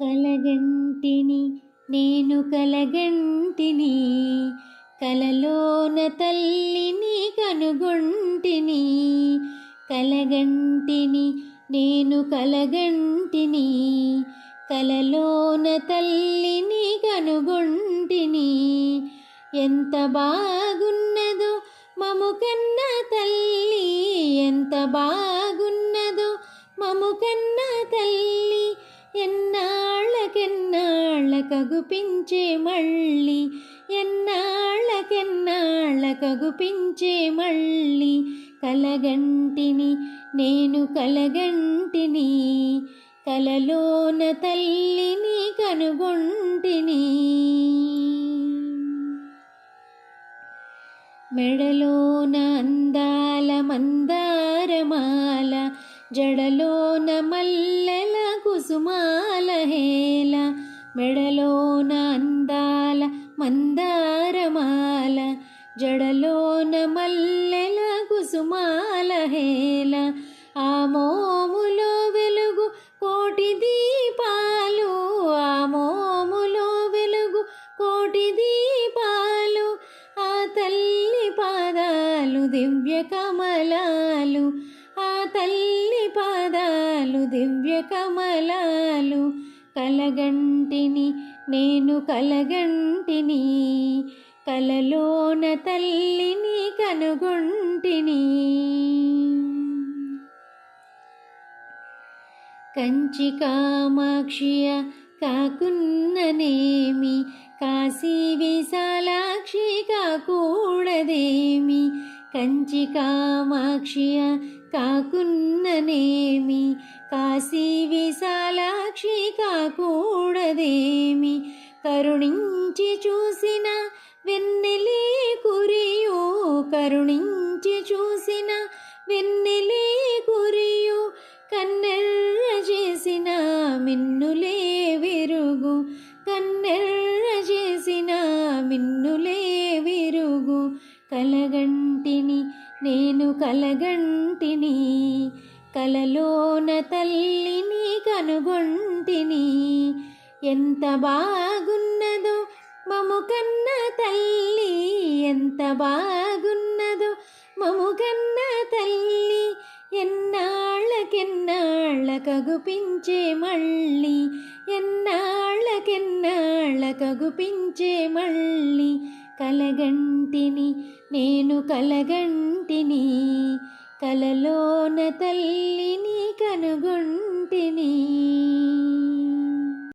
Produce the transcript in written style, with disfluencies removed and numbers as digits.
కలగంటిని నేను కలగంటిని, కలలోన తల్లిని కనుగొంటిని. కలగంటిని నేను కలగంటిని, కలలోన తల్లిని కనుగొంటిని. ఎంత బాగున్నదో మము కన్న తల్లి, ఎంత బాగున్నదో మము కన్న తల్లి. ఎన్నాళ్ళకెన్నాళ్ళకగుపించే మళ్ళీ, ఎన్నాళ్ళకెన్నాళ్ళకగుపించే మళ్ళీ. కలగంటిని నేను కలగంటిని, కలలోన తల్లిని కనుగొంటిని. మెడలోన అందాల మందారమాల, జడలోన మల్లెల కుసుమాల హేళ. మెడలోన అందాల మందారమాల, జడలోన మల్లెల కుసుమాల హేళ. ఆ మోములో వెలుగు కోటి దీపాలు, ఆ మోములో వెలుగు కోటి దీపాలు. ఆ తల్లి పాదాలు దివ్య కమలాలు, ఆ తల్లి పాదాలు దివ్య కమలాలు. కలగంటిని నేను కలగంటిని, కలలోన తల్లిని కనుగొంటిని. కంచి కామాక్షియ కాకున్ననేమి, కాశీ విశాలాక్షి కాకూడదేమి. కంచి కామాక్షియ కాకున్ననేమి, కాశీ విశాలాక్షి కాకూడదేమి. కరుణించి చూసిన వెన్నెలే కురియు, కరుణించి చూసిన వెన్నెలే కురియు. కన్నెర్ర చేసిన మిన్నులే విరుగు, కన్నెర్ర చేసిన మిన్నులే విరుగు. కలగంటిని నేను కలగంటిని, కలలోన తల్లిని కనుగొంటిని. ఎంత బాగున్నదో మము కన్న తల్లి, ఎంత బాగున్నదో మము కన్న తల్లి. ఎన్నాళ్ళకెన్నాళ్ళకగుపించే మళ్ళీ, ఎన్నాళ్ళకెన్నాళ్ళకగుపించే మళ్ళీ. కలగంటిని నేను కలగంటిని, కలలోన తల్లిని కనుగొంటిని.